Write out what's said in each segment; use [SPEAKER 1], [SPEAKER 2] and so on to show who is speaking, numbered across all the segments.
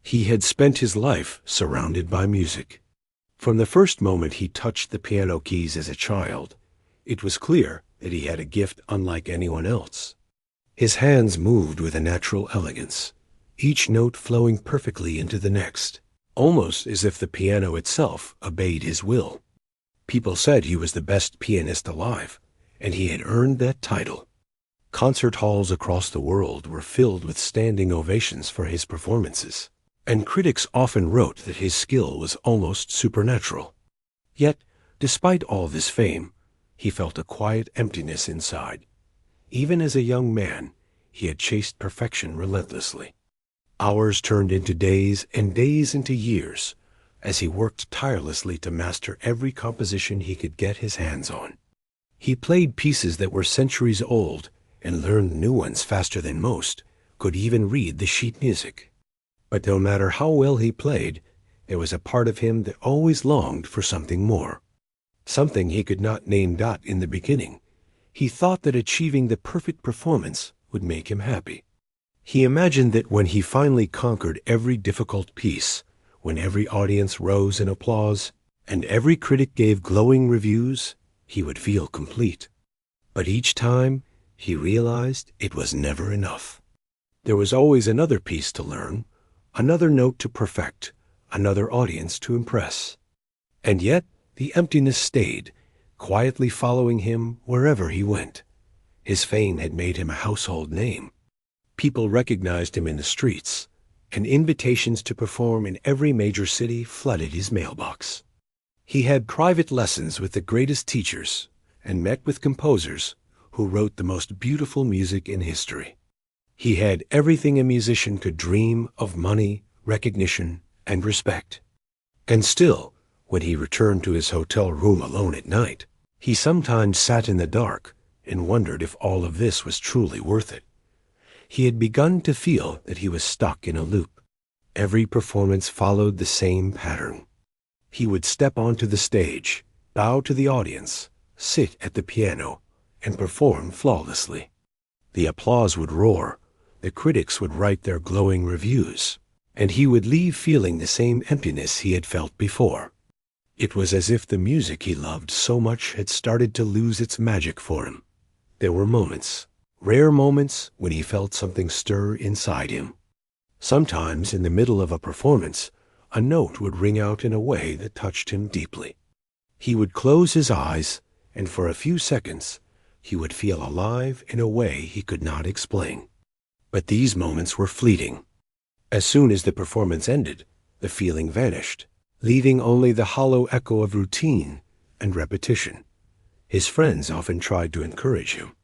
[SPEAKER 1] He had spent his life surrounded by music. From the first moment he touched the piano keys as a child, it was clear that he had a gift unlike anyone else. His hands moved with a natural elegance, each note flowing perfectly into the next, almost as if the piano itself obeyed his will. People said he was the best pianist alive, and he had earned that title. Concert halls across the world were filled with standing ovations for his performances, and critics often wrote that his skill was almost supernatural. Yet, despite all this fame, he felt a quiet emptiness inside. Even as a young man, he had chased perfection relentlessly. Hours turned into days and days into years as he worked tirelessly to master every composition he could get his hands on. He played pieces that were centuries old and learned new ones faster than most could even read the sheet music. But no matter how well he played, there was a part of him that always longed for something more. Something he could not name in the beginning. He thought that achieving the perfect performance would make him happy. He imagined that when he finally conquered every difficult piece, when every audience rose in applause, and every critic gave glowing reviews, he would feel complete. But each time, he realized it was never enough. There was always another piece to learn, another note to perfect, another audience to impress. And yet, the emptiness stayed, quietly following him wherever he went. His fame had made him a household name. People recognized him in the streets, and invitations to perform in every major city flooded his mailbox. He had private lessons with the greatest teachers and met with composers who wrote the most beautiful music in history. He had everything a musician could dream of: money, recognition, and respect. And still, when he returned to his hotel room alone at night, he sometimes sat in the dark and wondered if all of this was truly worth it. He had begun to feel that he was stuck in a loop. Every performance followed the same pattern. He would step onto the stage, bow to the audience, sit at the piano, and perform flawlessly. The applause would roar, the critics would write their glowing reviews, and he would leave feeling the same emptiness he had felt before. It was as if the music he loved so much had started to lose its magic for him. There were moments, rare moments, when he felt something stir inside him. Sometimes, in the middle of a performance, a note would ring out in a way that touched him deeply. He would close his eyes, and for a few seconds, he would feel alive in a way he could not explain. But these moments were fleeting. As soon as the performance ended, the feeling vanished, leaving only the hollow echo of routine and repetition. His friends often tried to encourage him.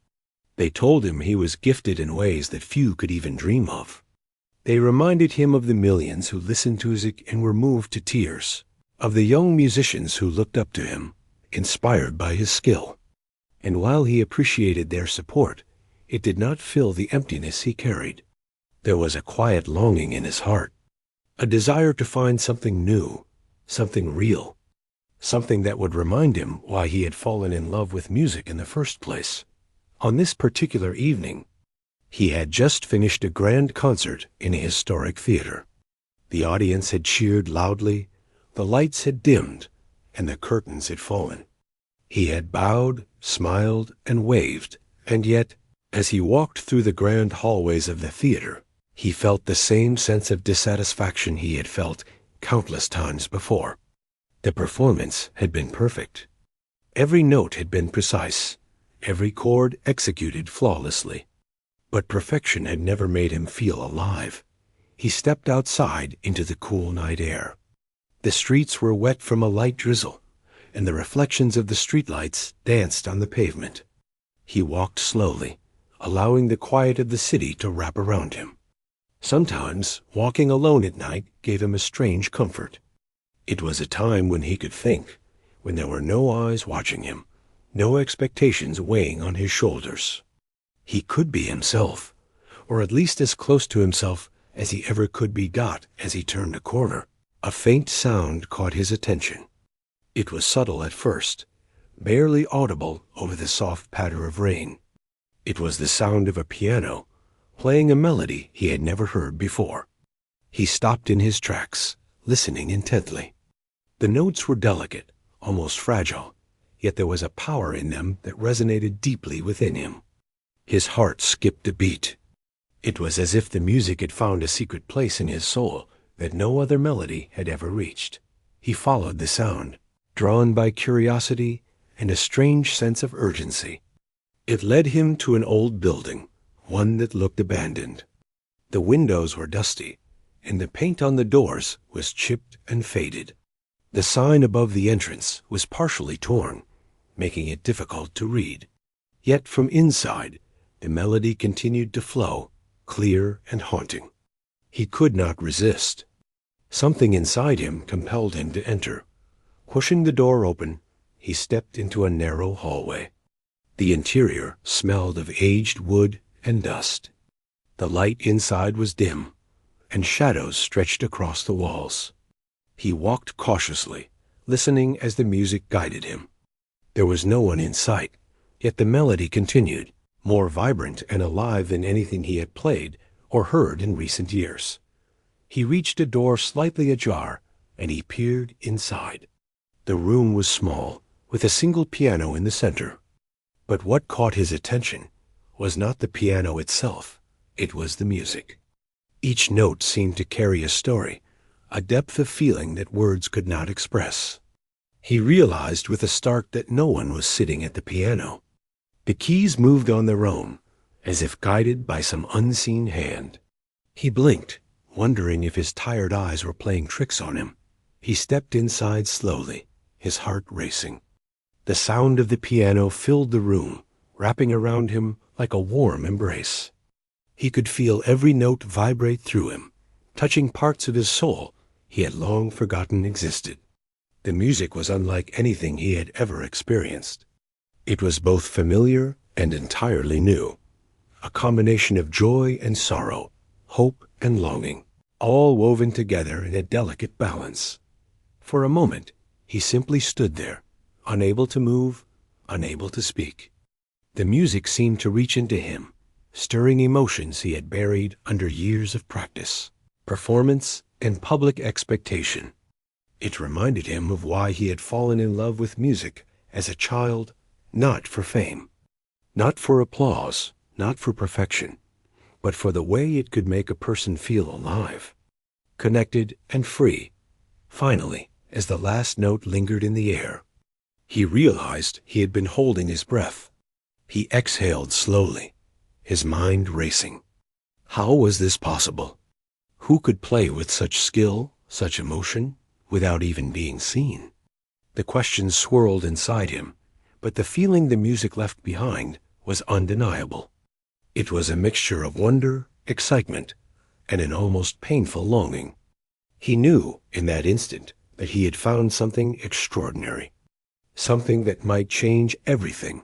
[SPEAKER 1] They told him he was gifted in ways that few could even dream of. They reminded him of the millions who listened to music and were moved to tears, of the young musicians who looked up to him, inspired by his skill. And while he appreciated their support, it did not fill the emptiness he carried. There was a quiet longing in his heart, a desire to find something new, something real, something that would remind him why he had fallen in love with music in the first place. On this particular evening, he had just finished a grand concert in a historic theater. The audience had cheered loudly, the lights had dimmed, and the curtains had fallen. He had bowed, smiled, and waved, and yet, as he walked through the grand hallways of the theater, he felt the same sense of dissatisfaction he had felt countless times before. The performance had been perfect. Every note had been precise, every chord executed flawlessly. But perfection had never made him feel alive. He stepped outside into the cool night air. The streets were wet from a light drizzle, and the reflections of the streetlights danced on the pavement. He walked slowly, allowing the quiet of the city to wrap around him. Sometimes, walking alone at night gave him a strange comfort. It was a time when he could think, when there were no eyes watching him, no expectations weighing on his shoulders. He could be himself, or at least as close to himself as he ever could be got as he turned a corner. A faint sound caught his attention. It was subtle at first, barely audible over the soft patter of rain. It was the sound of a piano, playing a melody he had never heard before. He stopped in his tracks, listening intently. The notes were delicate, almost fragile, yet there was a power in them that resonated deeply within him. His heart skipped a beat. It was as if the music had found a secret place in his soul that no other melody had ever reached. He followed the sound, drawn by curiosity and a strange sense of urgency. It led him to an old building, one that looked abandoned. The windows were dusty, and the paint on the doors was chipped and faded. The sign above the entrance was partially torn, making it difficult to read. Yet from inside, the melody continued to flow, clear and haunting. He could not resist. Something inside him compelled him to enter. Pushing the door open, he stepped into a narrow hallway. The interior smelled of aged wood and dust. The light inside was dim, and shadows stretched across the walls. He walked cautiously, listening as the music guided him. There was no one in sight, yet the melody continued, more vibrant and alive than anything he had played or heard in recent years. He reached a door slightly ajar, and he peered inside. The room was small, with a single piano in the center. But what caught his attention was not the piano itself, it was the music. Each note seemed to carry a story, a depth of feeling that words could not express. He realized with a start that no one was sitting at the piano. The keys moved on their own, as if guided by some unseen hand. He blinked, wondering if his tired eyes were playing tricks on him. He stepped inside slowly, his heart racing. The sound of the piano filled the room, wrapping around him like a warm embrace. He could feel every note vibrate through him, touching parts of his soul he had long forgotten existed. The music was unlike anything he had ever experienced. It was both familiar and entirely new, a combination of joy and sorrow, hope and longing, all woven together in a delicate balance. For a moment, he simply stood there, unable to move, unable to speak. The music seemed to reach into him, stirring emotions he had buried under years of practice, performance, and public expectation. It reminded him of why he had fallen in love with music as a child, not for fame, not for applause, not for perfection, but for the way it could make a person feel alive, connected and free. Finally, as the last note lingered in the air, he realized he had been holding his breath. He exhaled slowly, his mind racing. How was this possible? Who could play with such skill, such emotion, without even being seen? The questions swirled inside him, but the feeling the music left behind was undeniable. It was a mixture of wonder, excitement, and an almost painful longing. He knew, in that instant, that he had found something extraordinary, something that might change everything.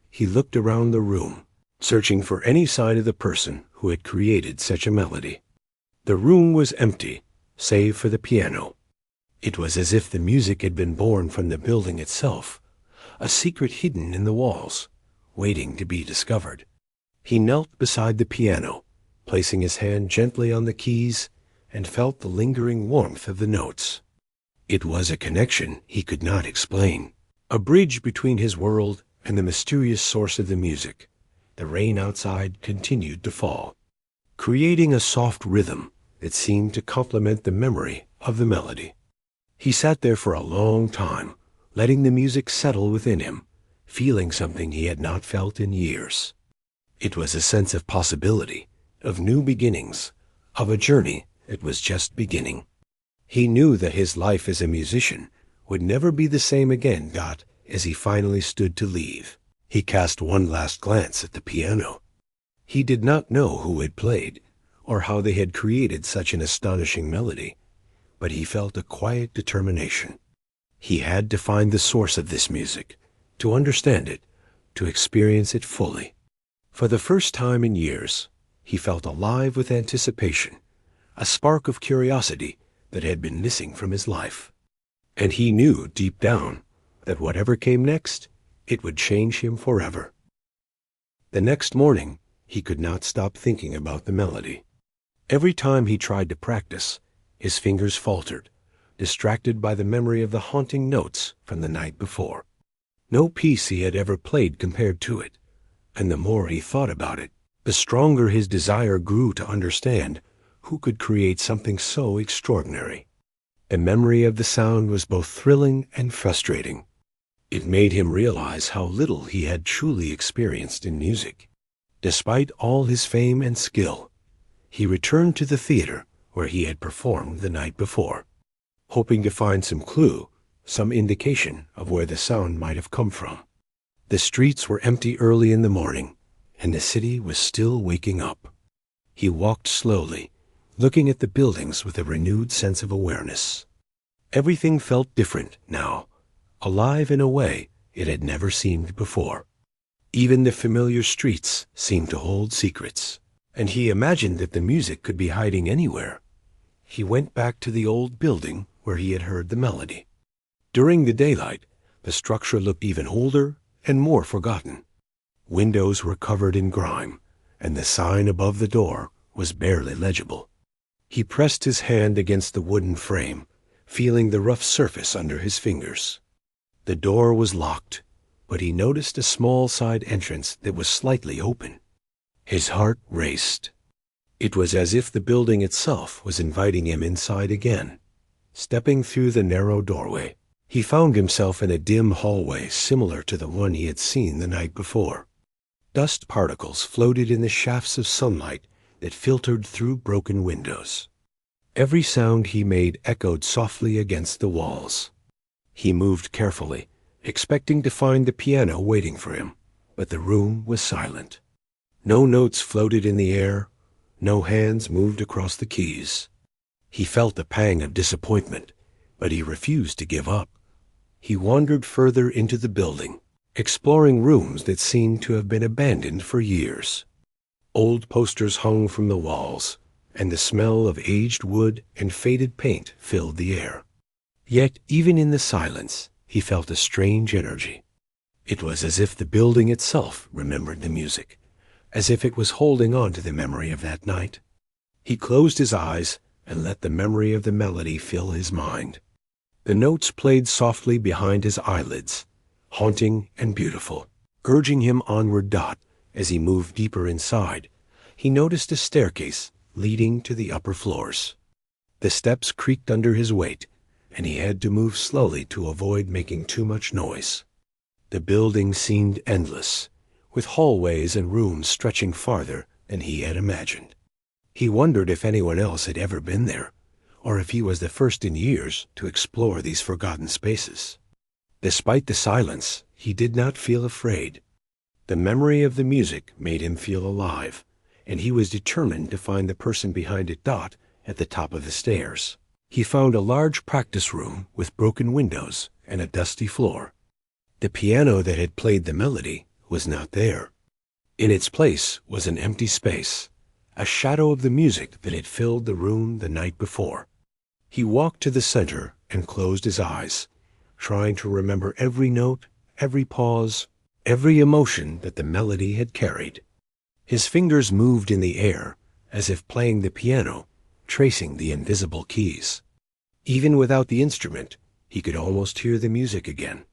[SPEAKER 1] He looked around the room, searching for any sign of the person who had created such a melody. The room was empty, save for the piano. It was as if the music had been born from the building itself, a secret hidden in the walls, waiting to be discovered. He knelt beside the piano, placing his hand gently on the keys, and felt the lingering warmth of the notes. It was a connection he could not explain, a bridge between his world and the mysterious source of the music. The rain outside continued to fall, creating a soft rhythm that seemed to complement the memory of the melody. He sat there for a long time, letting the music settle within him, feeling something he had not felt in years. It was a sense of possibility, of new beginnings, of a journey that was just beginning. He knew that his life as a musician would never be the same again, as he finally stood to leave. He cast one last glance at the piano. He did not know who had played, or how they had created such an astonishing melody, but he felt a quiet determination. He had to find the source of this music, to understand it, to experience it fully. For the first time in years, he felt alive with anticipation, a spark of curiosity that had been missing from his life. And he knew deep down that whatever came next, it would change him forever. The next morning, he could not stop thinking about the melody. Every time he tried to practice, his fingers faltered, distracted by the memory of the haunting notes from the night before. No piece he had ever played compared to it, and the more he thought about it, the stronger his desire grew to understand who could create something so extraordinary. The memory of the sound was both thrilling and frustrating. It made him realize how little he had truly experienced in music. Despite all his fame and skill, he returned to the theater where he had performed the night before, hoping to find some clue, some indication of where the sound might have come from. The streets were empty early in the morning, and the city was still waking up. He walked slowly, looking at the buildings with a renewed sense of awareness. Everything felt different now, alive in a way it had never seemed before. Even the familiar streets seemed to hold secrets, and he imagined that the music could be hiding anywhere. He went back to the old building where he had heard the melody. During the daylight, the structure looked even older and more forgotten. Windows were covered in grime, and the sign above the door was barely legible. He pressed his hand against the wooden frame, feeling the rough surface under his fingers. The door was locked, but he noticed a small side entrance that was slightly open. His heart raced. It was as if the building itself was inviting him inside again. Stepping through the narrow doorway, he found himself in a dim hallway similar to the one he had seen the night before. Dust particles floated in the shafts of sunlight that filtered through broken windows. Every sound he made echoed softly against the walls. He moved carefully, expecting to find the piano waiting for him, but the room was silent. No notes floated in the air, no hands moved across the keys. He felt a pang of disappointment, but he refused to give up. He wandered further into the building, exploring rooms that seemed to have been abandoned for years. Old posters hung from the walls, and the smell of aged wood and faded paint filled the air. Yet, even in the silence, he felt a strange energy. It was as if the building itself remembered the music, as if it was holding on to the memory of that night. He closed his eyes and let the memory of the melody fill his mind. The notes played softly behind his eyelids, haunting and beautiful, urging him onward. As he moved deeper inside, he noticed a staircase leading to the upper floors. The steps creaked under his weight, and he had to move slowly to avoid making too much noise. The building seemed endless, with hallways and rooms stretching farther than he had imagined. He wondered if anyone else had ever been there, or if he was the first in years to explore these forgotten spaces. Despite the silence, he did not feel afraid. The memory of the music made him feel alive, and he was determined to find the person behind it. At the top of the stairs, he found a large practice room with broken windows and a dusty floor. The piano that had played the melody was not there. In its place was an empty space, a shadow of the music that had filled the room the night before. He walked to the center and closed his eyes, trying to remember every note, every pause, every emotion that the melody had carried. His fingers moved in the air, as if playing the piano, tracing the invisible keys. Even without the instrument, he could almost hear the music again.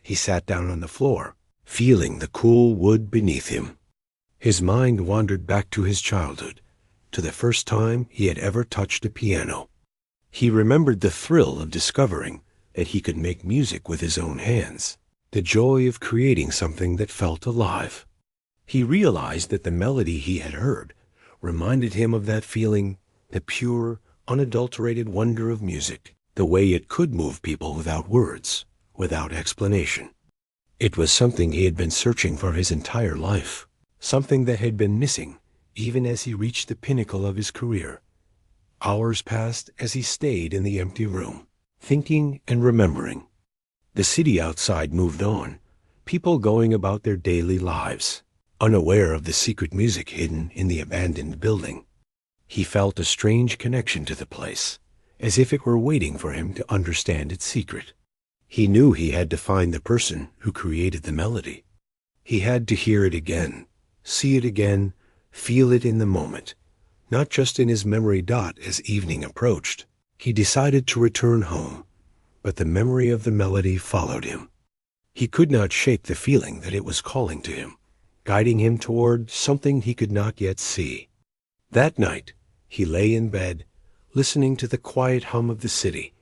[SPEAKER 1] He sat down on the floor, feeling the cool wood beneath him. His mind wandered back to his childhood, to the first time he had ever touched a piano. He remembered the thrill of discovering that he could make music with his own hands, the joy of creating something that felt alive. He realized that the melody he had heard reminded him of that feeling, the pure, unadulterated wonder of music, the way it could move people without words, without explanation. It was something he had been searching for his entire life, something that had been missing even as he reached the pinnacle of his career. Hours passed as he stayed in the empty room, thinking and remembering. The city outside moved on, people going about their daily lives, unaware of the secret music hidden in the abandoned building. He felt a strange connection to the place, as if it were waiting for him to understand its secret. He knew he had to find the person who created the melody. He had to hear it again, see it again, feel it in the moment, not just in his memory dot as evening approached. He decided to return home, but the memory of the melody followed him. He could not shake the feeling that it was calling to him, guiding him toward something he could not yet see. That night, he lay in bed, listening to the quiet hum of the city,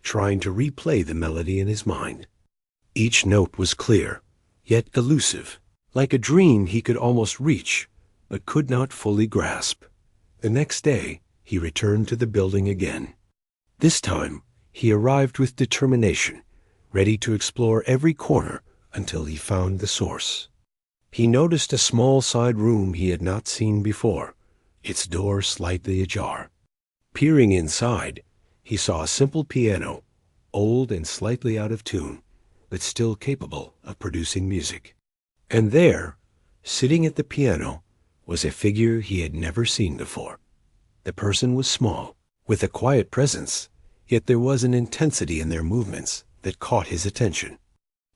[SPEAKER 1] trying to replay the melody in his mind. Each note was clear, yet elusive, like a dream he could almost reach, but could not fully grasp. The next day, he returned to the building again. This time, he arrived with determination, ready to explore every corner until he found the source. He noticed a small side room he had not seen before, its door slightly ajar. Peering inside, he saw a simple piano, old and slightly out of tune, but still capable of producing music. And there, sitting at the piano, was a figure he had never seen before. The person was small, with a quiet presence, yet there was an intensity in their movements that caught his attention.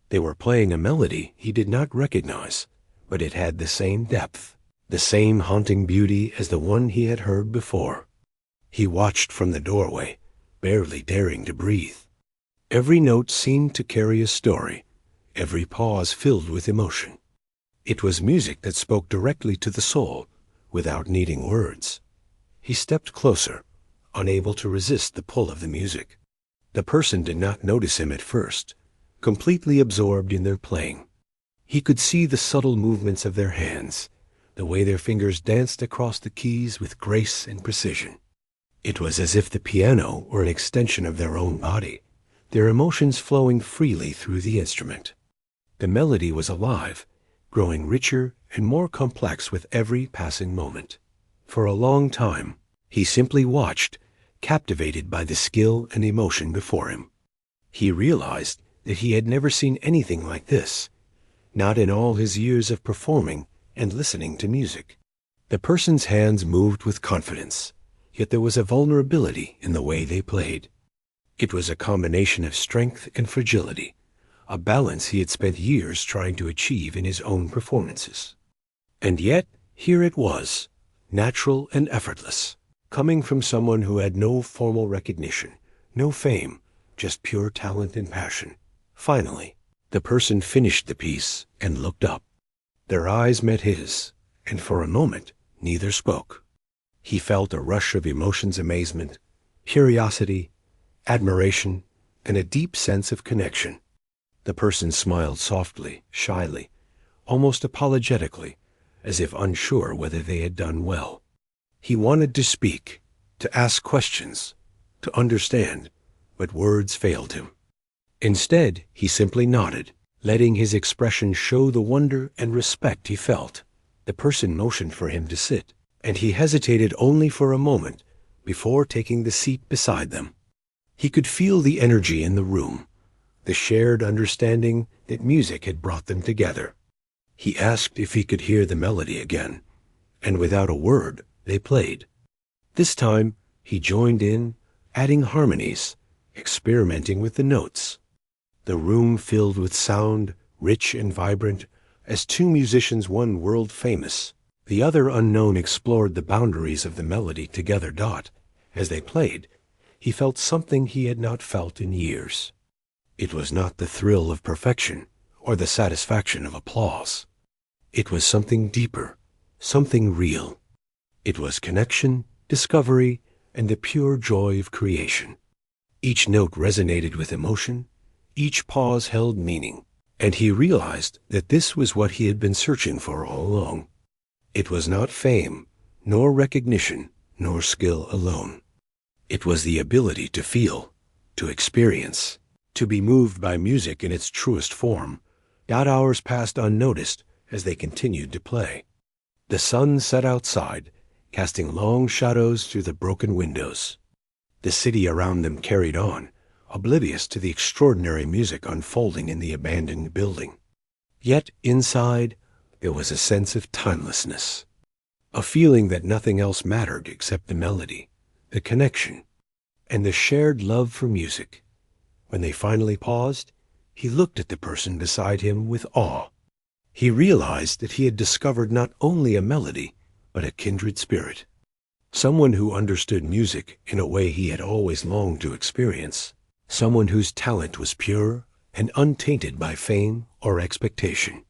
[SPEAKER 1] They were playing a melody he did not recognize, but it had the same depth, the same haunting beauty as the one he had heard before. He watched from the doorway, barely daring to breathe. Every note seemed to carry a story, every pause filled with emotion. It was music that spoke directly to the soul, without needing words. He stepped closer, unable to resist the pull of the music. The person did not notice him at first, completely absorbed in their playing. He could see the subtle movements of their hands, the way their fingers danced across the keys with grace and precision. It was as if the piano were an extension of their own body, their emotions flowing freely through the instrument. The melody was alive, growing richer and more complex with every passing moment. For a long time, he simply watched, captivated by the skill and emotion before him. He realized that he had never seen anything like this, not in all his years of performing and listening to music. The person's hands moved with confidence, yet there was a vulnerability in the way they played. It was a combination of strength and fragility, a balance he had spent years trying to achieve in his own performances. And yet, here it was, natural and effortless, coming from someone who had no formal recognition, no fame, just pure talent and passion. Finally, the person finished the piece and looked up. Their eyes met his, and for a moment, neither spoke. He felt a rush of emotions: amazement, curiosity, admiration, and a deep sense of connection. The person smiled softly, shyly, almost apologetically, as if unsure whether they had done well. He wanted to speak, to ask questions, to understand, but words failed him. Instead, he simply nodded, letting his expression show the wonder and respect he felt. The person motioned for him to sit, and he hesitated only for a moment before taking the seat beside them. He could feel the energy in the room, the shared understanding that music had brought them together. He asked if he could hear the melody again, and without a word, they played. This time, he joined in, adding harmonies, experimenting with the notes. The room filled with sound, rich and vibrant, as two musicians, one world famous, the other unknown, explored the boundaries of the melody together. As they played, he felt something he had not felt in years. It was not the thrill of perfection or the satisfaction of applause. It was something deeper, something real. It was connection, discovery, and the pure joy of creation. Each note resonated with emotion, each pause held meaning, and he realized that this was what he had been searching for all along. It was not fame, nor recognition, nor skill alone. It was the ability to feel, to experience, to be moved by music in its truest form. Hours passed unnoticed as they continued to play. The sun set outside, casting long shadows through the broken windows. The city around them carried on, oblivious to the extraordinary music unfolding in the abandoned building. Yet inside, there was a sense of timelessness, a feeling that nothing else mattered except the melody, the connection, and the shared love for music. When they finally paused, he looked at the person beside him with awe. He realized that he had discovered not only a melody, but a kindred spirit. Someone who understood music in a way he had always longed to experience. Someone whose talent was pure and untainted by fame or expectation.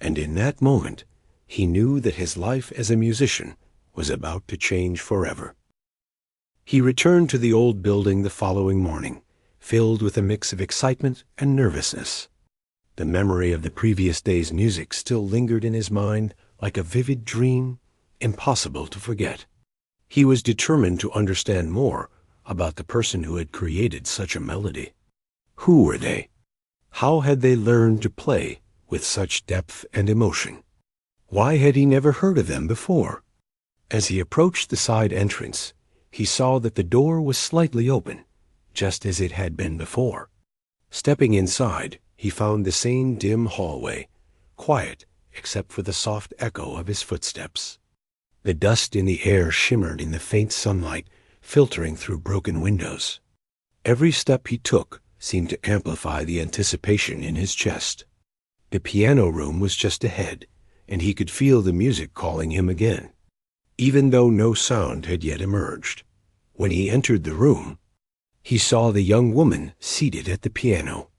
[SPEAKER 1] And in that moment, he knew that his life as a musician was about to change forever. He returned to the old building the following morning, filled with a mix of excitement and nervousness. The memory of the previous day's music still lingered in his mind like a vivid dream, impossible to forget. He was determined to understand more about the person who had created such a melody. Who were they? How had they learned to play with such depth and emotion? Why had he never heard of them before? As he approached the side entrance, he saw that the door was slightly open, just as it had been before. Stepping inside, he found the same dim hallway, quiet except for the soft echo of his footsteps. The dust in the air shimmered in the faint sunlight filtering through broken windows. Every step he took seemed to amplify the anticipation in his chest. The piano room was just ahead, and he could feel the music calling him again, even though no sound had yet emerged. When he entered the room, he saw the young woman seated at the piano,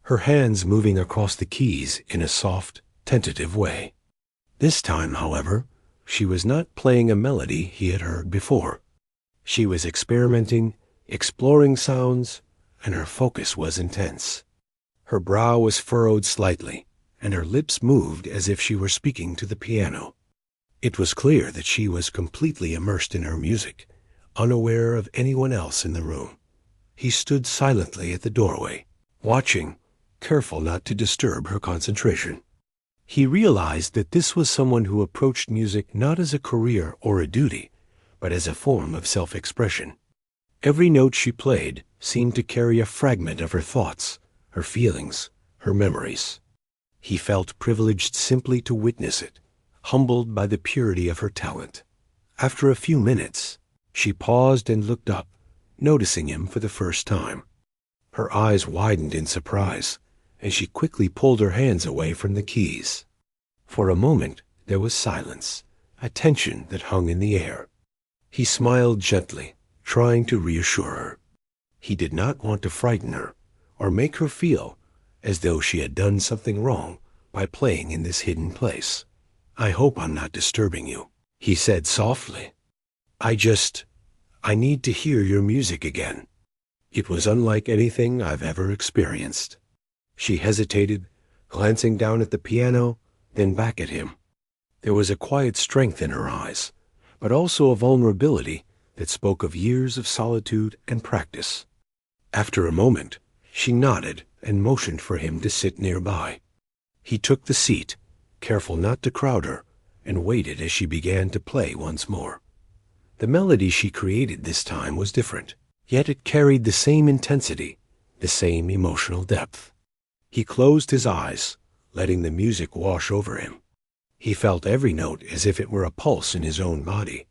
[SPEAKER 1] her hands moving across the keys in a soft, tentative way. This time, however, she was not playing a melody he had heard before. She was experimenting, exploring sounds, and her focus was intense. Her brow was furrowed slightly, and her lips moved as if she were speaking to the piano. It was clear that she was completely immersed in her music, unaware of anyone else in the room. He stood silently at the doorway, watching, careful not to disturb her concentration. He realized that this was someone who approached music not as a career or a duty, but as a form of self-expression. Every note she played seemed to carry a fragment of her thoughts, her feelings, her memories. He felt privileged simply to witness it, humbled by the purity of her talent. After a few minutes, she paused and looked up, noticing him for the first time. Her eyes widened in surprise, and she quickly pulled her hands away from the keys. For a moment, there was silence, a tension that hung in the air. He smiled gently, trying to reassure her. He did not want to frighten her or make her feel as though she had done something wrong by playing in this hidden place. "I hope I'm not disturbing you," he said softly. I need to hear your music again." It was unlike anything I've ever experienced. She hesitated, glancing down at the piano, then back at him. There was a quiet strength in her eyes, but also a vulnerability that spoke of years of solitude and practice. After a moment, she nodded and motioned for him to sit nearby. He took the seat, careful not to crowd her, and waited as she began to play once more. The melody she created this time was different, yet it carried the same intensity, the same emotional depth. He closed his eyes, letting the music wash over him. He felt every note as if it were a pulse in his own body.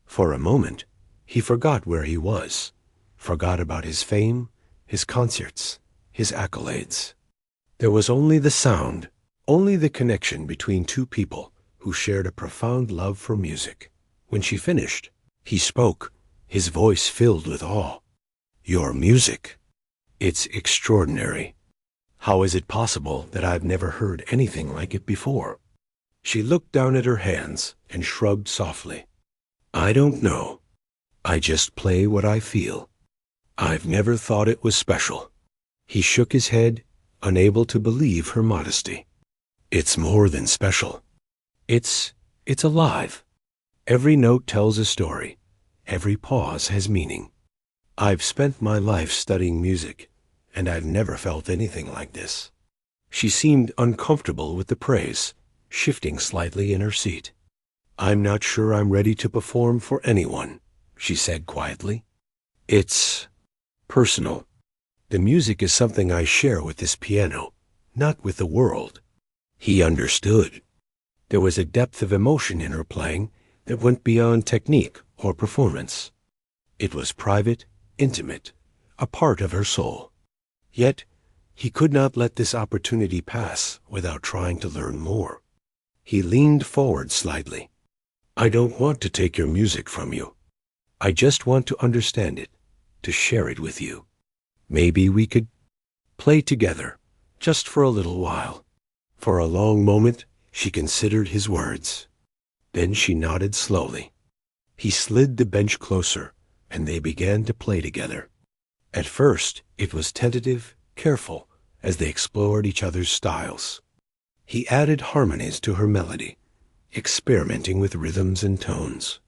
[SPEAKER 1] For a moment, he forgot where he was, forgot about his fame, his concerts, his accolades. There was only the sound, only the connection between two people who shared a profound love for music. When she finished, he spoke, his voice filled with awe. "Your music, it's extraordinary. How is it possible that I've never heard anything like it before?" She looked down at her hands and shrugged softly. "I don't know. I just play what I feel. I've never thought it was special." He shook his head, unable to believe her modesty. "It's more than special. It's alive. Every note tells a story. Every pause has meaning. I've spent my life studying music, and I've never felt anything like this." She seemed uncomfortable with the praise, shifting slightly in her seat. "I'm not sure I'm ready to perform for anyone," she said quietly. "It's personal. The music is something I share with this piano, not with the world." He understood. There was a depth of emotion in her playing that went beyond technique or performance. It was private, intimate, a part of her soul. Yet, he could not let this opportunity pass without trying to learn more. He leaned forward slightly. "I don't want to take your music from you," I just want to understand it, to share it with you. Maybe we could play together, just for a little while." For a long moment, she considered his words. Then she nodded slowly. He slid the bench closer, and they began to play together. At first, it was tentative, careful, as they explored each other's styles. He added harmonies to her melody, experimenting with rhythms and tones.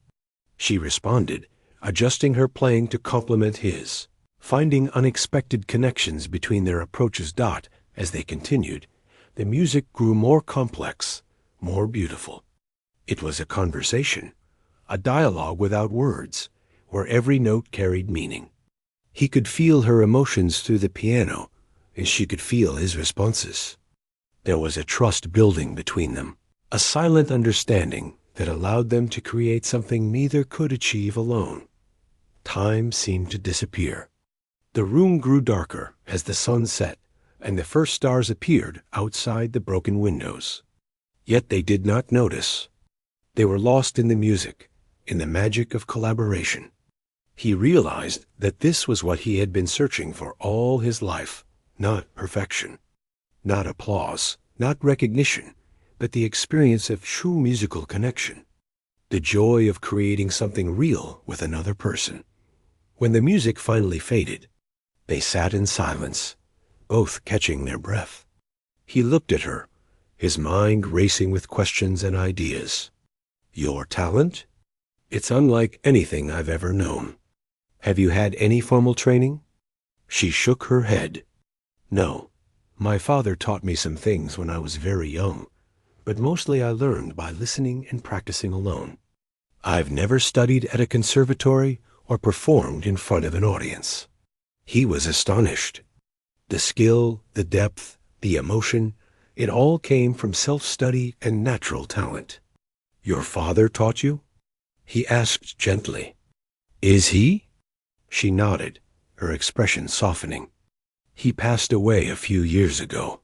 [SPEAKER 1] She responded, adjusting her playing to complement his, finding unexpected connections between their approaches. As they continued, the music grew more complex, more beautiful. It was a conversation, a dialogue without words, where every note carried meaning. He could feel her emotions through the piano, and she could feel his responses. There was a trust building between them, a silent understanding that allowed them to create something neither could achieve alone. Time seemed to disappear. The room grew darker as the sun set, and the first stars appeared outside the broken windows. Yet they did not notice. They were lost in the music, in the magic of collaboration. He realized that this was what he had been searching for all his life, not perfection, not applause, not recognition, but the experience of true musical connection, the joy of creating something real with another person. When the music finally faded, they sat in silence, both catching their breath. He looked at her, his mind racing with questions and ideas. "Your talent? It's unlike anything I've ever known. Have you had any formal training?" She shook her head. "No. My father taught me some things when I was very young, but mostly I learned by listening and practicing alone. I've never studied at a conservatory or performed in front of an audience." He was astonished. The skill, the depth, the emotion, it all came from self-study and natural talent. "Your father taught you?" he asked gently. "Is he?" She nodded, her expression softening. "He passed away a few years ago.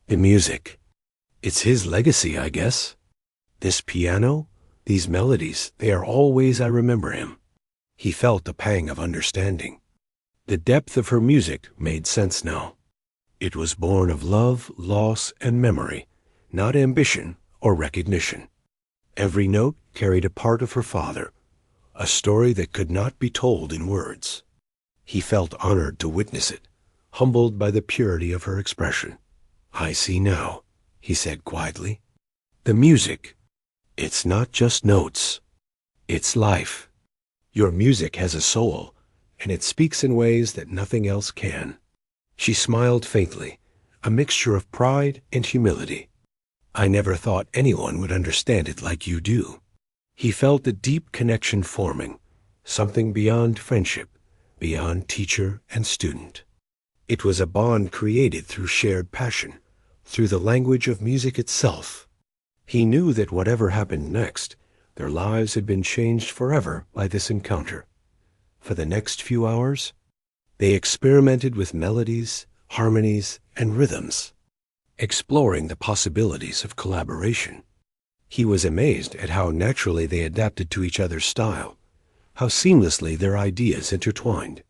[SPEAKER 1] The music, it's his legacy, I guess. This piano, these melodies, they are all ways I remember him." He felt a pang of understanding. The depth of her music made sense now. It was born of love, loss, and memory, not ambition or recognition. Every note carried a part of her father, a story that could not be told in words. He felt honored to witness it, humbled by the purity of her expression. "I see now," he said quietly. "The music, it's not just notes. It's life. Your music has a soul, and it speaks in ways that nothing else can." She smiled faintly, a mixture of pride and humility. "I never thought anyone would understand it like you do." He felt a deep connection forming, something beyond friendship, beyond teacher and student. It was a bond created through shared passion, through the language of music itself. He knew that whatever happened next, their lives had been changed forever by this encounter. For the next few hours, they experimented with melodies, harmonies, and rhythms, exploring the possibilities of collaboration. He was amazed at how naturally they adapted to each other's style, how seamlessly their ideas intertwined.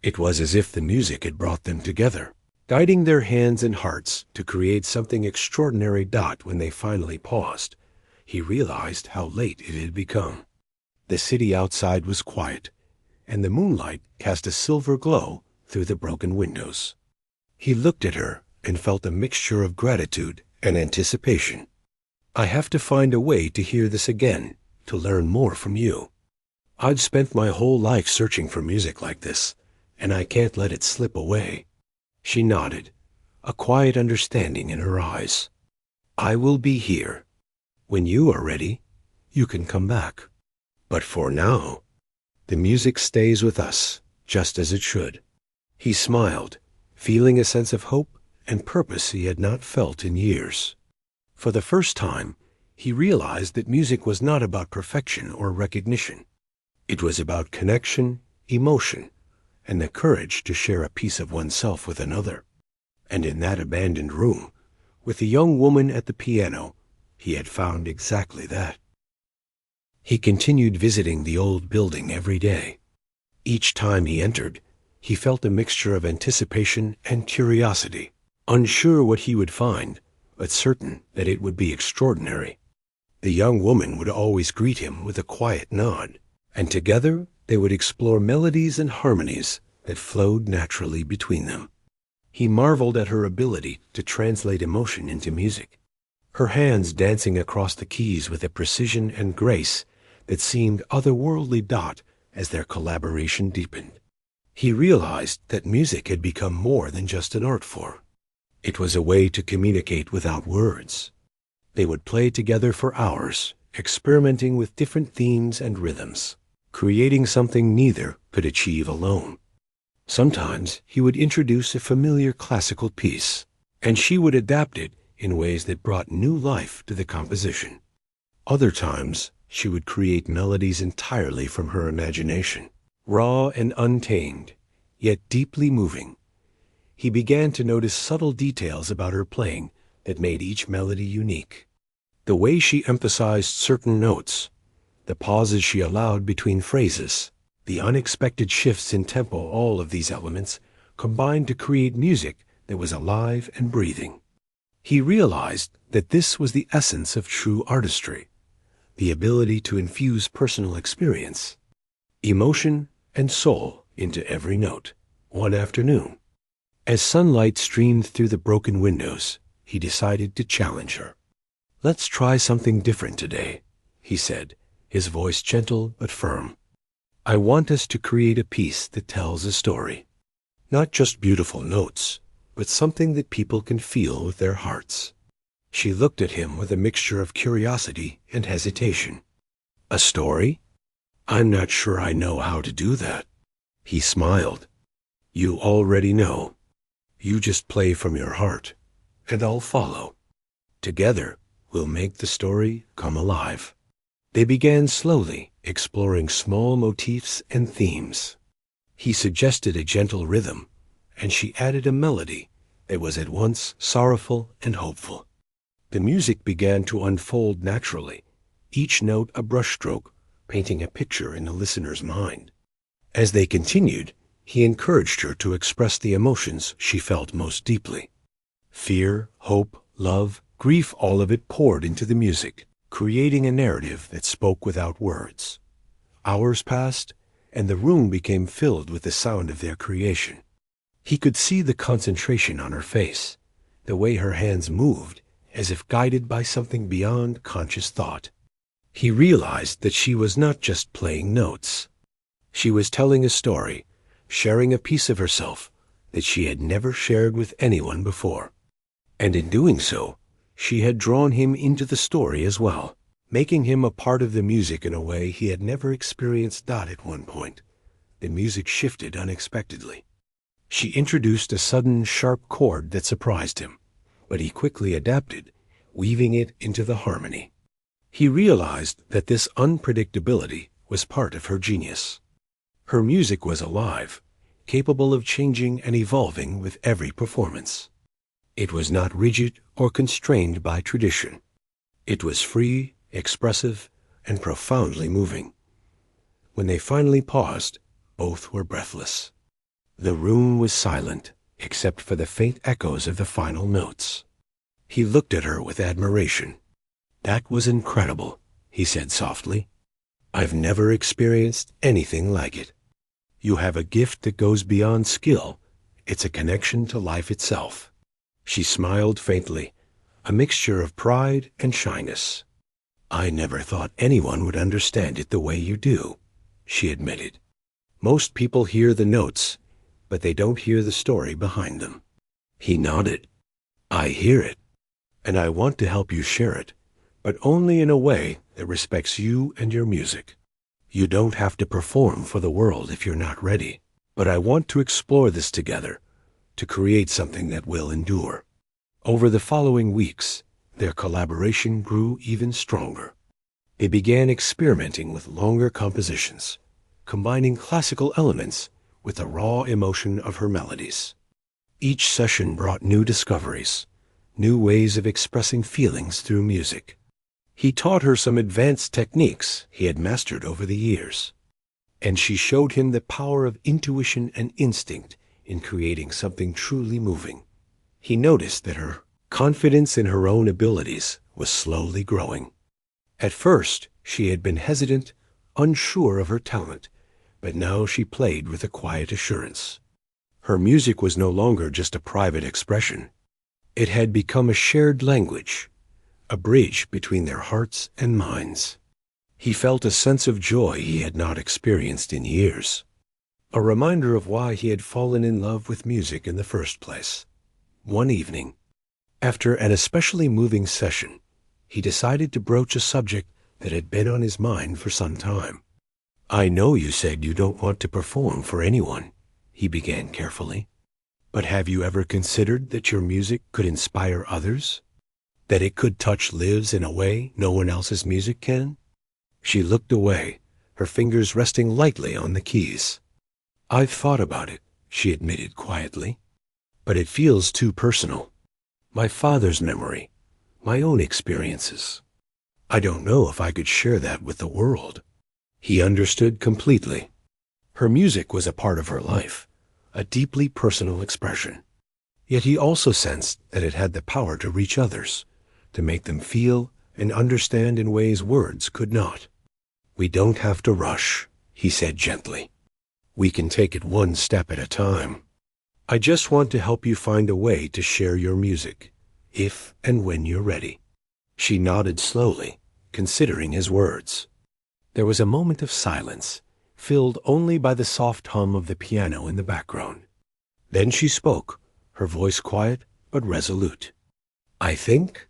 [SPEAKER 1] It was as if the music had brought them together, guiding their hands and hearts to create something extraordinary. When they finally paused, he realized how late it had become. The city outside was quiet, and the moonlight cast a silver glow through the broken windows. He looked at her and felt a mixture of gratitude and anticipation. "I have to find a way to hear this again, to learn more from you. I've spent my whole life searching for music like this, and I can't let it slip away." She nodded, a quiet understanding in her eyes. "I will be here. When you are ready, you can come back. But for now, the music stays with us, just as it should." He smiled, feeling a sense of hope and purpose he had not felt in years. For the first time, he realized that music was not about perfection or recognition. It was about connection, emotion, and the courage to share a piece of oneself with another. And in that abandoned room, with the young woman at the piano, he had found exactly that. He continued visiting the old building every day. Each time he entered, he felt a mixture of anticipation and curiosity, unsure what he would find, but certain that it would be extraordinary. The young woman would always greet him with a quiet nod, and together they would explore melodies and harmonies that flowed naturally between them. He marveled at her ability to translate emotion into music, her hands dancing across the keys with a precision and grace that seemed otherworldly as their collaboration deepened. He realized that music had become more than just an art form. It was a way to communicate without words. They would play together for hours, experimenting with different themes and rhythms, creating something neither could achieve alone. Sometimes he would introduce a familiar classical piece, and she would adapt it in ways that brought new life to the composition. Other times, she would create melodies entirely from her imagination, raw and untamed, yet deeply moving. He began to notice subtle details about her playing that made each melody unique. The way she emphasized certain notes, the pauses she allowed between phrases, the unexpected shifts in tempo, all of these elements combined to create music that was alive and breathing. He realized that this was the essence of true artistry, the ability to infuse personal experience, emotion, and soul into every note. One afternoon, as sunlight streamed through the broken windows, he decided to challenge her. "Let's try something different today," he said, his voice gentle but firm. "I want us to create a piece that tells a story. Not just beautiful notes, but something that people can feel with their hearts." She looked at him with a mixture of curiosity and hesitation. "A story? I'm not sure I know how to do that." He smiled. "You already know. You just play from your heart, and I'll follow. Together, we'll make the story come alive." They began slowly, exploring small motifs and themes. He suggested a gentle rhythm, and she added a melody that was at once sorrowful and hopeful. The music began to unfold naturally, each note a brushstroke, painting a picture in the listener's mind. As they continued, he encouraged her to express the emotions she felt most deeply. Fear, hope, love, grief, all of it poured into the music, creating a narrative that spoke without words. Hours passed, and the room became filled with the sound of their creation. He could see the concentration on her face, the way her hands moved, as if guided by something beyond conscious thought. He realized that she was not just playing notes. She was telling a story, sharing a piece of herself that she had never shared with anyone before. And in doing so, she had drawn him into the story as well, making him a part of the music in a way he had never experienced. At one point, the music shifted unexpectedly. She introduced a sudden sharp chord that surprised him, but he quickly adapted, weaving it into the harmony. He realized that this unpredictability was part of her genius. Her music was alive, capable of changing and evolving with every performance. It was not rigid or constrained by tradition. It was free, expressive, and profoundly moving. When they finally paused, both were breathless. The room was silent, except for the faint echoes of the final notes. He looked at her with admiration. "That was incredible," he said softly. "I've never experienced anything like it. You have a gift that goes beyond skill. It's a connection to life itself." She smiled faintly, a mixture of pride and shyness. "I never thought anyone would understand it the way you do," she admitted. "Most people hear the notes, but they don't hear the story behind them." He nodded. "I hear it, and I want to help you share it, but only in a way that respects you and your music. You don't have to perform for the world if you're not ready, but I want to explore this together, to create something that will endure." Over the following weeks, their collaboration grew even stronger. They began experimenting with longer compositions, combining classical elements with the raw emotion of her melodies. Each session brought new discoveries, new ways of expressing feelings through music. He taught her some advanced techniques he had mastered over the years, and she showed him the power of intuition and instinct in creating something truly moving. He noticed that her confidence in her own abilities was slowly growing. At first, she had been hesitant, unsure of her talent, but now she played with a quiet assurance. Her music was no longer just a private expression. It had become a shared language, a bridge between their hearts and minds. He felt a sense of joy he had not experienced in years, a reminder of why he had fallen in love with music in the first place. One evening, after an especially moving session, he decided to broach a subject that had been on his mind for some time. "I know you said you don't want to perform for anyone," he began carefully, "but have you ever considered that your music could inspire others? That it could touch lives in a way no one else's music can?" She looked away, her fingers resting lightly on the keys. "I've thought about it," she admitted quietly, "but it feels too personal. My father's memory, my own experiences. I don't know if I could share that with the world." He understood completely. Her music was a part of her life, a deeply personal expression. Yet he also sensed that it had the power to reach others, to make them feel and understand in ways words could not. "We don't have to rush," he said gently. "We can take it one step at a time. I just want to help you find a way to share your music, if and when you're ready." She nodded slowly, considering his words. There was a moment of silence, filled only by the soft hum of the piano in the background. Then she spoke, her voice quiet but resolute. I think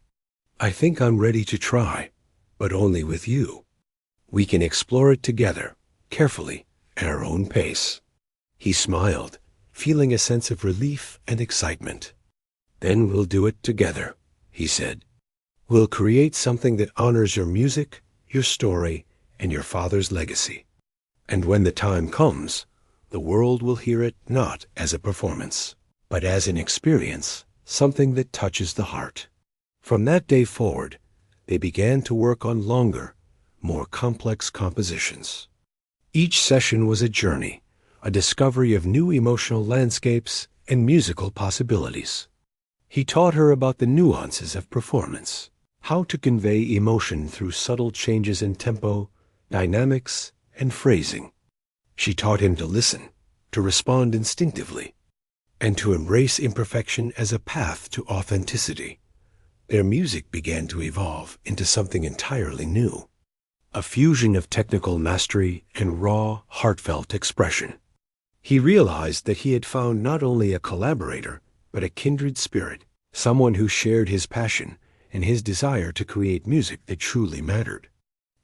[SPEAKER 1] I'm ready to try, but only with you. We can explore it together, carefully, at our own pace." He smiled, feeling a sense of relief and excitement. "Then we'll do it together," he said. "We'll create something that honors your music, your story, and your father's legacy. And when the time comes, the world will hear it not as a performance, but as an experience, something that touches the heart." From that day forward, they began to work on longer, more complex compositions. Each session was a journey, a discovery of new emotional landscapes and musical possibilities. He taught her about the nuances of performance, how to convey emotion through subtle changes in tempo, dynamics, and phrasing. She taught him to listen, to respond instinctively, and to embrace imperfection as a path to authenticity. Their music began to evolve into something entirely new, a fusion of technical mastery and raw, heartfelt expression. He realized that he had found not only a collaborator, but a kindred spirit, someone who shared his passion and his desire to create music that truly mattered.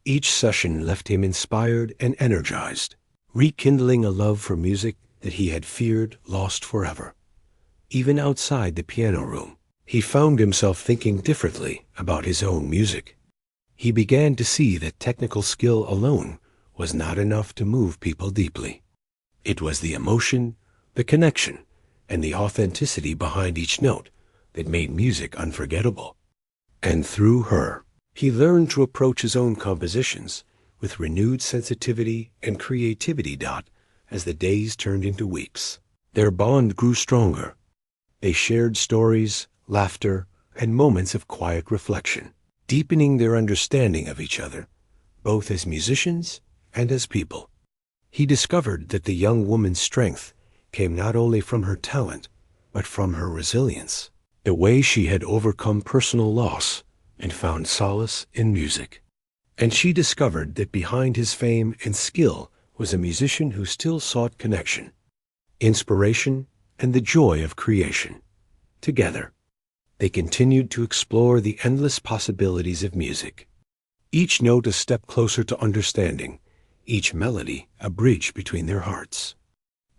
[SPEAKER 1] Each session left him inspired and energized, rekindling a love for music that he had feared lost forever. Even outside the piano room, he found himself thinking differently about his own music. He began to see that technical skill alone was not enough to move people deeply. It was the emotion, the connection, and the authenticity behind each note that made music unforgettable. And through her, he learned to approach his own compositions with renewed sensitivity and creativity. As the days turned into weeks, their bond grew stronger. They shared stories, laughter, and moments of quiet reflection, deepening their understanding of each other, both as musicians and as people. He discovered that the young woman's strength came not only from her talent, but from her resilience, the way she had overcome personal loss and found solace in music. And she discovered that behind his fame and skill was a musician who still sought connection, inspiration, and the joy of creation. Together, they continued to explore the endless possibilities of music, each note a step closer to understanding, each melody a bridge between their hearts.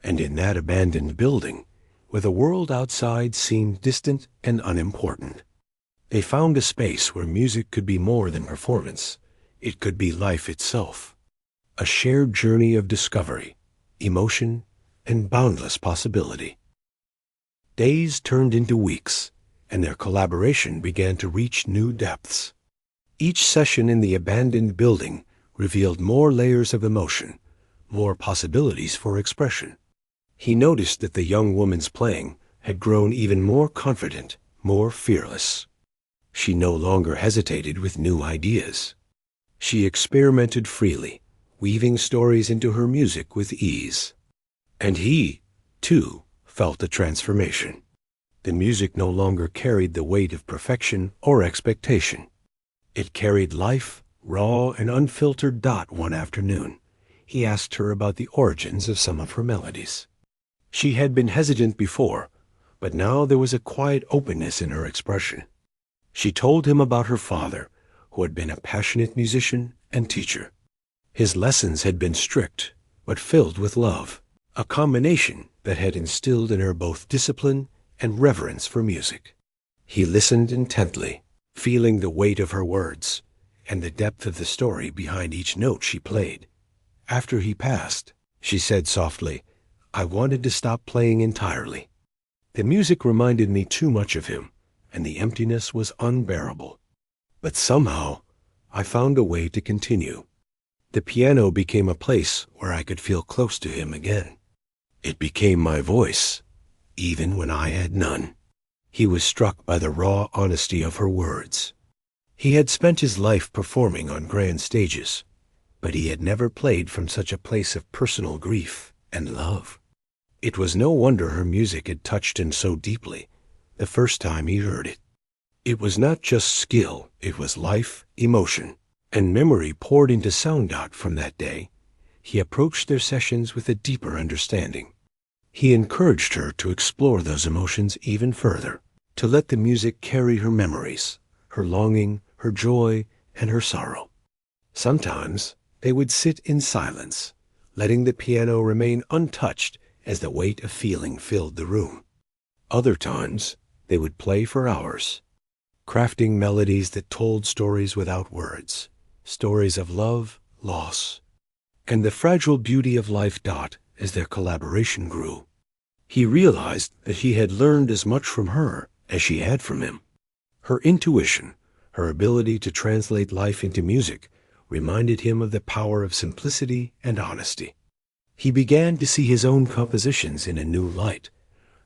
[SPEAKER 1] And in that abandoned building, where the world outside seemed distant and unimportant, they found a space where music could be more than performance. It could be life itself, a shared journey of discovery, emotion, and boundless possibility. Days turned into weeks, and their collaboration began to reach new depths. Each session in the abandoned building revealed more layers of emotion, more possibilities for expression. He noticed that the young woman's playing had grown even more confident, more fearless. She no longer hesitated with new ideas. She experimented freely, weaving stories into her music with ease. And he, too, felt the transformation. The music no longer carried the weight of perfection or expectation. It carried life, raw and unfiltered. One afternoon, he asked her about the origins of some of her melodies. She had been hesitant before, but now there was a quiet openness in her expression. She told him about her father, who had been a passionate musician and teacher. His lessons had been strict, but filled with love, a combination that had instilled in her both discipline and reverence for music. He listened intently, feeling the weight of her words and the depth of the story behind each note she played. After he passed, she said softly, "I wanted to stop playing entirely. The music reminded me too much of him, and the emptiness was unbearable. But somehow, I found a way to continue. The piano became a place where I could feel close to him again. It became my voice, even when I had none." He was struck by the raw honesty of her words. He had spent his life performing on grand stages, but he had never played from such a place of personal grief and love. It was no wonder her music had touched him so deeply the first time he heard it. It was not just skill, it was life, emotion, and memory poured into sound. From that day, he approached their sessions with a deeper understanding. He encouraged her to explore those emotions even further, to let the music carry her memories, her longing, her joy, and her sorrow. Sometimes they would sit in silence, letting the piano remain untouched as the weight of feeling filled the room. Other times they would play for hours, crafting melodies that told stories without words, stories of love, loss, and the fragile beauty of life. As their collaboration grew, he realized that he had learned as much from her as she had from him. Her intuition, her ability to translate life into music, reminded him of the power of simplicity and honesty. He began to see his own compositions in a new light,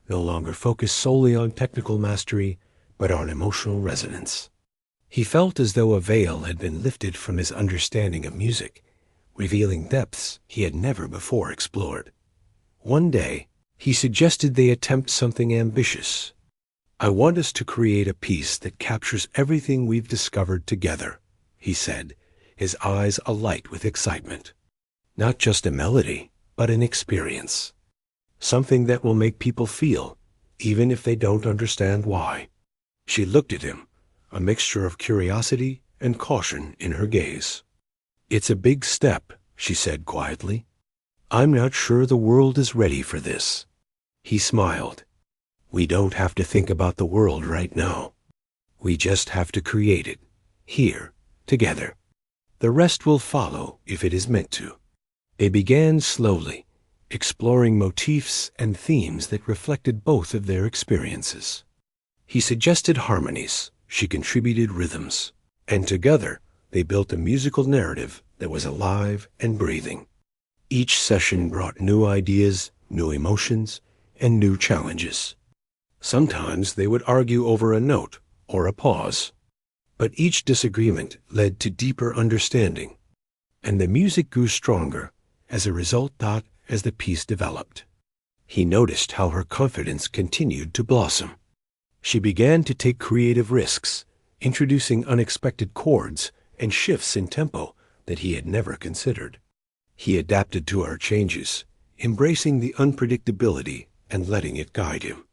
[SPEAKER 1] no longer focused solely on technical mastery, but on emotional resonance. He felt as though a veil had been lifted from his understanding of music, revealing depths he had never before explored. One day, he suggested they attempt something ambitious. "I want us to create a piece that captures everything we've discovered together," he said, his eyes alight with excitement. "Not just a melody, but an experience. Something that will make people feel, even if they don't understand why." She looked at him, a mixture of curiosity and caution in her gaze. "It's a big step," she said quietly. "I'm not sure the world is ready for this." He smiled. "We don't have to think about the world right now. We just have to create it, here, together. The rest will follow if it is meant to." They began slowly, exploring motifs and themes that reflected both of their experiences. He suggested harmonies, she contributed rhythms, and together they built a musical narrative that was alive and breathing. Each session brought new ideas, new emotions, and new challenges. Sometimes they would argue over a note or a pause, but each disagreement led to deeper understanding, and the music grew stronger as a result. As the piece developed, he noticed how her confidence continued to blossom. She began to take creative risks, introducing unexpected chords and shifts in tempo that he had never considered. He adapted to her changes, embracing the unpredictability and letting it guide him.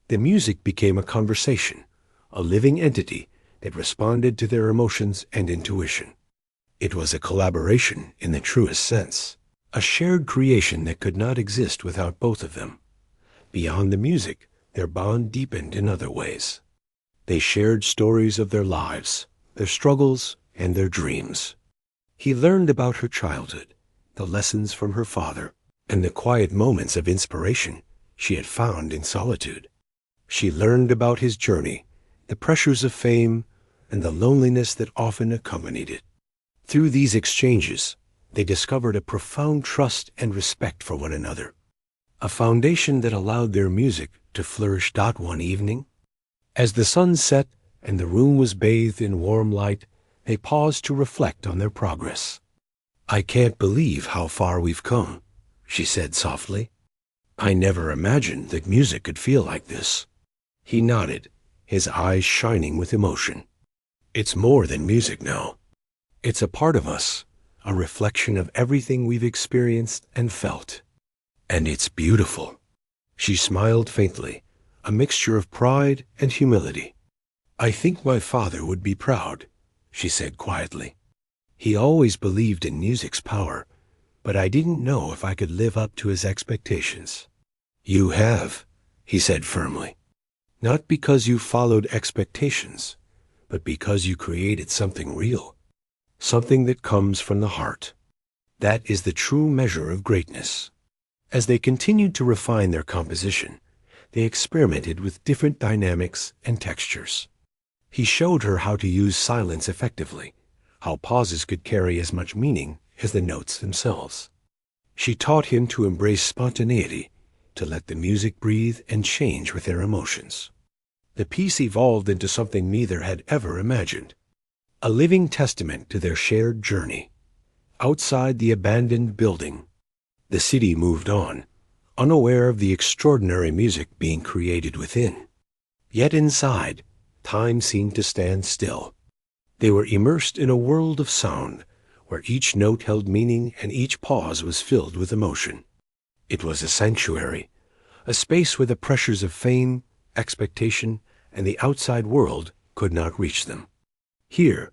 [SPEAKER 1] The music became a conversation, a living entity that responded to their emotions and intuition. It was a collaboration in the truest sense, a shared creation that could not exist without both of them. Beyond the music, their bond deepened in other ways. They shared stories of their lives, their struggles, and their dreams. He learned about her childhood, the lessons from her father, and the quiet moments of inspiration she had found in solitude. She learned about his journey, the pressures of fame, and the loneliness that often accompanied it. Through these exchanges, they discovered a profound trust and respect for one another, a foundation that allowed their music to flourish. One evening, as the sun set and the room was bathed in warm light, they paused to reflect on their progress. "I can't believe how far we've come," she said softly. "I never imagined that music could feel like this." He nodded, his eyes shining with emotion. "It's more than music now. It's a part of us, a reflection of everything we've experienced and felt. And it's beautiful." She smiled faintly, a mixture of pride and humility. "I think my father would be proud," she said quietly. "He always believed in music's power, but I didn't know if I could live up to his expectations." "You have," he said firmly. "Not because you followed expectations, but because you created something real, something that comes from the heart. That is the true measure of greatness." As they continued to refine their composition, they experimented with different dynamics and textures. He showed her how to use silence effectively, how pauses could carry as much meaning as the notes themselves. She taught him to embrace spontaneity, to let the music breathe and change with their emotions. The piece evolved into something neither had ever imagined, a living testament to their shared journey. Outside the abandoned building, the city moved on, unaware of the extraordinary music being created within. Yet inside, time seemed to stand still. They were immersed in a world of sound, where each note held meaning and each pause was filled with emotion. It was a sanctuary, a space where the pressures of fame, expectation, and the outside world could not reach them. Here,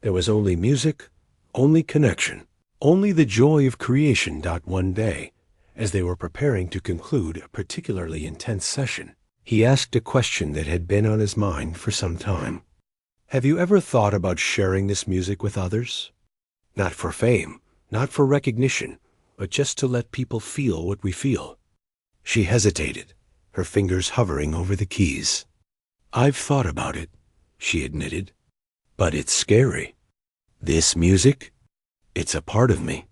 [SPEAKER 1] there was only music, only connection, only the joy of creation. One day, as they were preparing to conclude a particularly intense session, he asked a question that had been on his mind for some time. "Have you ever thought about sharing this music with others? Not for fame, not for recognition, but just to let people feel what we feel." She hesitated, her fingers hovering over the keys. "I've thought about it," she admitted, "but it's scary. This music, it's a part of me.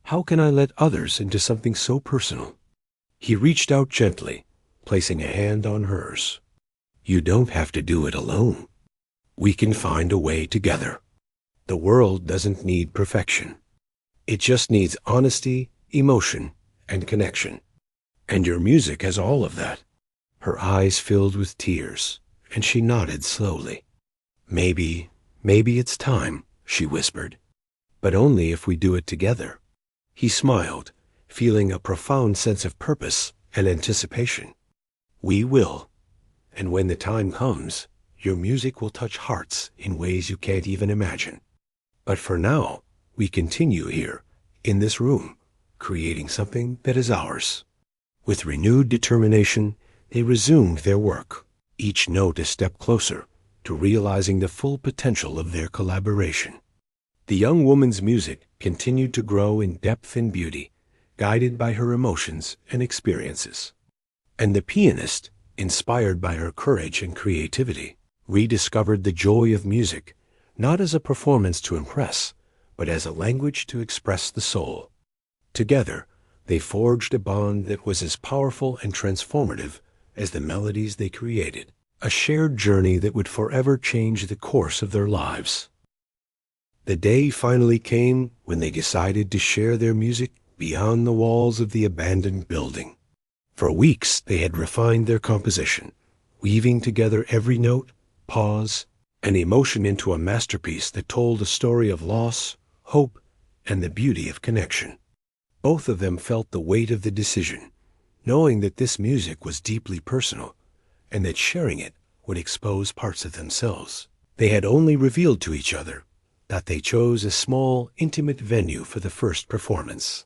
[SPEAKER 1] How can I let others into something so personal?" He reached out gently, placing a hand on hers. "You don't have to do it alone. We can find a way together. The world doesn't need perfection. It just needs honesty, emotion, and connection. And your music has all of that." Her eyes filled with tears, and she nodded slowly. Maybe it's time," she whispered. "But only if we do it together." He smiled, feeling a profound sense of purpose and anticipation. "We will. And when the time comes, your music will touch hearts in ways you can't even imagine. But for now, we continue here, in this room, creating something that is ours." With renewed determination, they resumed their work, each note a step closer to realizing the full potential of their collaboration. The young woman's music continued to grow in depth and beauty, guided by her emotions and experiences. And the pianist, inspired by her courage and creativity, rediscovered the joy of music, not as a performance to impress, but as a language to express the soul. Together, they forged a bond that was as powerful and transformative as the melodies they created, a shared journey that would forever change the course of their lives. The day finally came when they decided to share their music beyond the walls of the abandoned building. For weeks they had refined their composition, weaving together every note, pause, and emotion into a masterpiece that told a story of loss, hope, and the beauty of connection. Both of them felt the weight of the decision, knowing that this music was deeply personal, and that sharing it would expose parts of themselves they had only revealed to each other, that they chose a small, intimate venue for the first performance,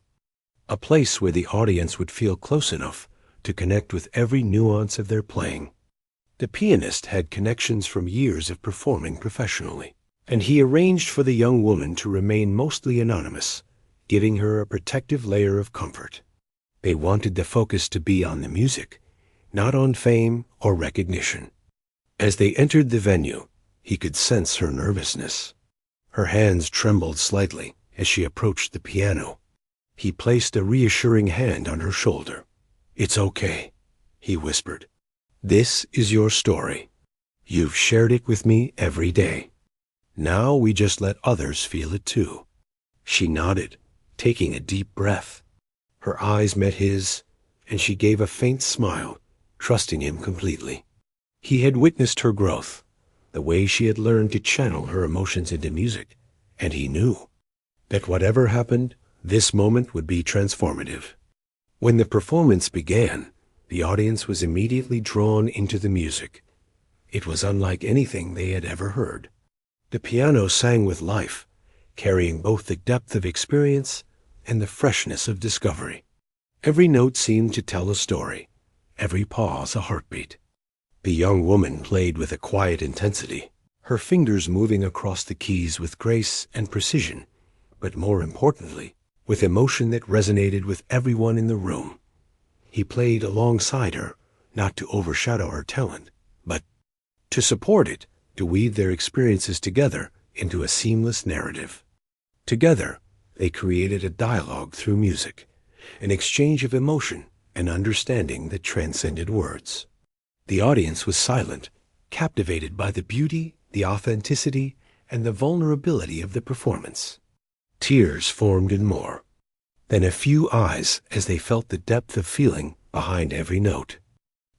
[SPEAKER 1] a place where the audience would feel close enough to connect with every nuance of their playing. The pianist had connections from years of performing professionally, and he arranged for the young woman to remain mostly anonymous, giving her a protective layer of comfort. They wanted the focus to be on the music, not on fame or recognition. As they entered the venue, He could sense her nervousness. Her hands trembled slightly as she approached the piano. He placed a reassuring hand on her shoulder. "It's okay," he whispered. "This is your story. You've shared it with me every day. Now we just let others feel it too." She nodded, taking a deep breath. Her eyes met his, and she gave a faint smile, trusting him completely. He had witnessed her growth, the way she had learned to channel her emotions into music, and he knew that whatever happened, this moment would be transformative. When the performance began, the audience was immediately drawn into the music. It was unlike anything they had ever heard. The piano sang with life, carrying both the depth of experience and the freshness of discovery. Every note seemed to tell a story, every pause a heartbeat. The young woman played with a quiet intensity, her fingers moving across the keys with grace and precision, but more importantly, with emotion that resonated with everyone in the room. He played alongside her, not to overshadow her talent, but to support it, to weave their experiences together into a seamless narrative. Together, they created a dialogue through music, an exchange of emotion and understanding that transcended words. The audience was silent, captivated by the beauty, the authenticity, and the vulnerability of the performance. Tears formed in more, then a few eyes as they felt the depth of feeling behind every note.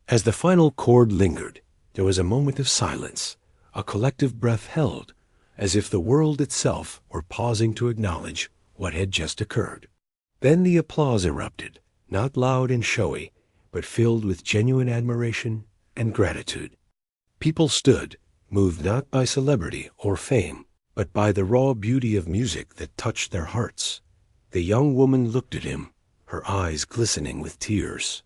[SPEAKER 1] As the final chord lingered, there was a moment of silence, a collective breath held, as if the world itself were pausing to acknowledge what had just occurred. Then the applause erupted, not loud and showy, but filled with genuine admiration and gratitude. People stood, moved not by celebrity or fame, but by the raw beauty of music that touched their hearts. The young woman looked at him, her eyes glistening with tears.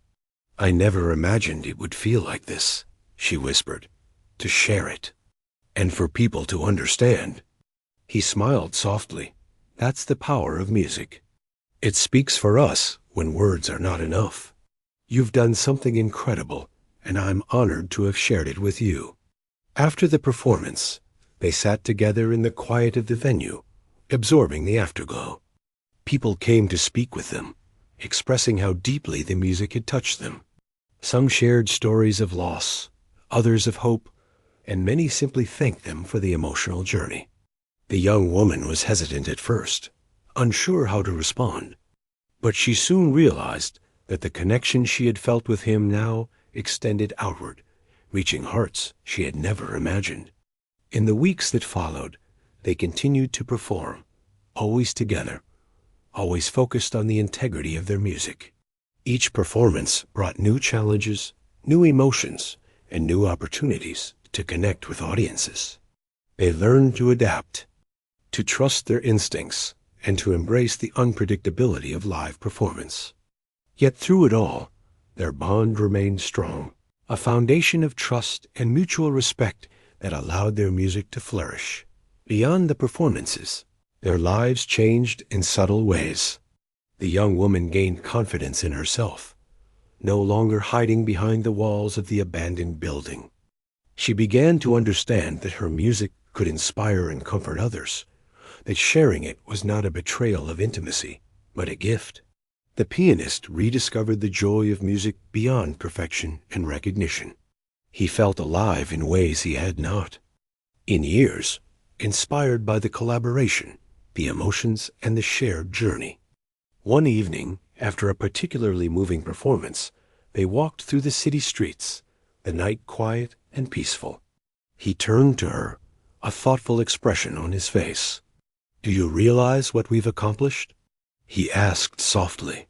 [SPEAKER 1] "I never imagined it would feel like this," she whispered, "to share it, and for people to understand." He smiled softly. "That's the power of music. It speaks for us when words are not enough. You've done something incredible, and I'm honored to have shared it with you." After the performance, they sat together in the quiet of the venue, absorbing the afterglow. People came to speak with them, expressing how deeply the music had touched them. Some shared stories of loss, others of hope, and many simply thanked them for the emotional journey. The young woman was hesitant at first, unsure how to respond, but she soon realized that the connection she had felt with him now extended outward, reaching hearts she had never imagined. In the weeks that followed, they continued to perform, always together, always focused on the integrity of their music. Each performance brought new challenges, new emotions, and new opportunities to connect with audiences. They learned to adapt, to trust their instincts, and to embrace the unpredictability of live performance. Yet through it all, their bond remained strong, a foundation of trust and mutual respect that allowed their music to flourish. Beyond the performances, their lives changed in subtle ways. The young woman gained confidence in herself, no longer hiding behind the walls of the abandoned building. She began to understand that her music could inspire and comfort others, that sharing it was not a betrayal of intimacy, but a gift. The pianist rediscovered the joy of music beyond perfection and recognition. He felt alive in ways he had not. In years, inspired by the collaboration, the emotions, and the shared journey. One evening, after a particularly moving performance, they walked through the city streets, the night quiet and peaceful. He turned to her, a thoughtful expression on his face. "Do you realize what we've accomplished?" he asked softly.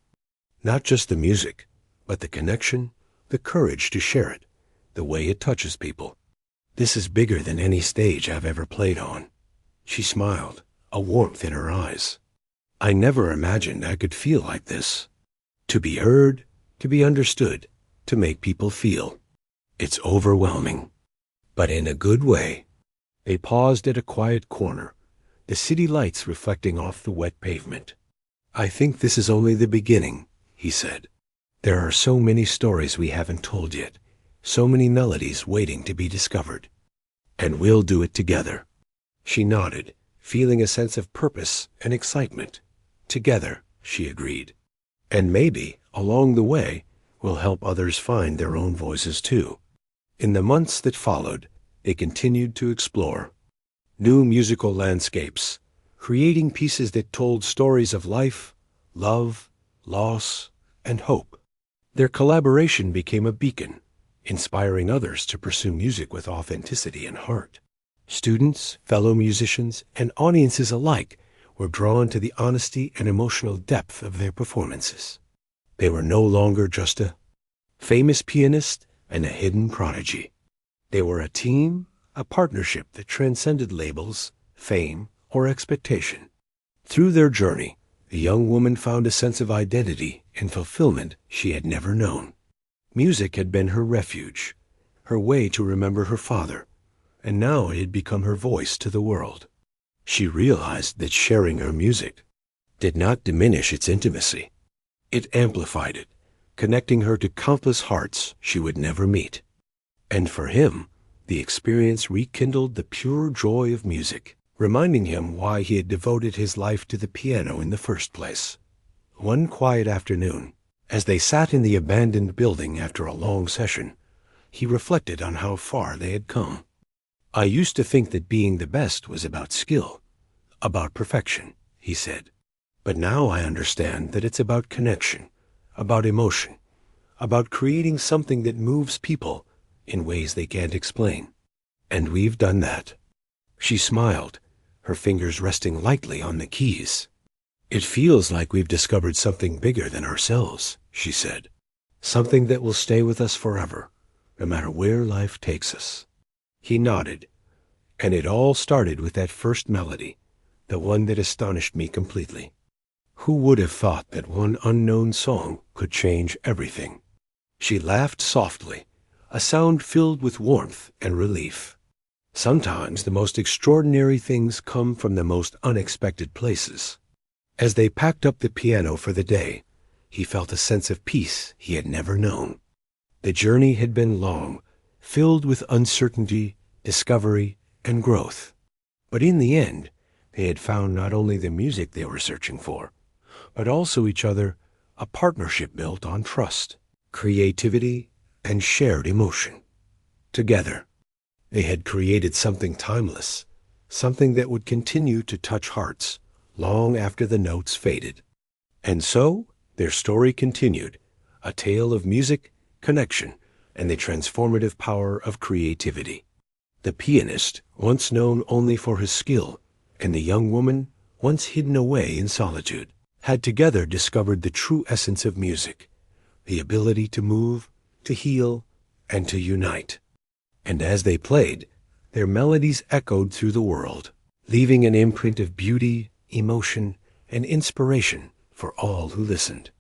[SPEAKER 1] "Not just the music, but the connection, the courage to share it, the way it touches people. This is bigger than any stage I've ever played on." She smiled, a warmth in her eyes. "I never imagined I could feel like this. To be heard, to be understood, to make people feel. It's overwhelming, but in a good way." They paused at a quiet corner, the city lights reflecting off the wet pavement. "I think this is only the beginning," he said. "There are so many stories we haven't told yet, so many melodies waiting to be discovered." And we'll do it together. She nodded, feeling a sense of purpose and excitement. Together, she agreed. And maybe, along the way, we'll help others find their own voices too. In the months that followed, they continued to explore new musical landscapes, creating pieces that told stories of life, love, loss, and hope. Their collaboration became a beacon, inspiring others to pursue music with authenticity and heart. Students, fellow musicians, and audiences alike were drawn to the honesty and emotional depth of their performances. They were no longer just a famous pianist and a hidden prodigy. They were a team, a partnership that transcended labels, fame, or expectation. Through their journey, the young woman found a sense of identity and fulfillment she had never known. Music had been her refuge, her way to remember her father, and now it had become her voice to the world. She realized that sharing her music did not diminish its intimacy. It amplified it, connecting her to countless hearts she would never meet. And for him, the experience rekindled the pure joy of music, reminding him why he had devoted his life to the piano in the first place. One quiet afternoon, as they sat in the abandoned building after a long session, he reflected on how far they had come. "I used to think that being the best was about skill, about perfection," he said. "But now I understand that it's about connection, about emotion, about creating something that moves people in ways they can't explain. And we've done that." She smiled, her fingers resting lightly on the keys. "It feels like we've discovered something bigger than ourselves," she said. "Something that will stay with us forever, no matter where life takes us." He nodded, and it all started with that first melody, the one that astonished me completely. Who would have thought that one unknown song could change everything? She laughed softly, a sound filled with warmth and relief. Sometimes the most extraordinary things come from the most unexpected places. As they packed up the piano for the day, he felt a sense of peace he had never known. The journey had been long, filled with uncertainty, discovery, and growth. But in the end, they had found not only the music they were searching for, but also each other, a partnership built on trust, creativity, and shared emotion. Together, they had created something timeless, something that would continue to touch hearts long after the notes faded. And so, their story continued, a tale of music, connection, and the transformative power of creativity. The pianist, once known only for his skill, and the young woman, once hidden away in solitude, had together discovered the true essence of music, the ability to move, to heal, and to unite. And as they played, their melodies echoed through the world, leaving an imprint of beauty, emotion, and inspiration for all who listened.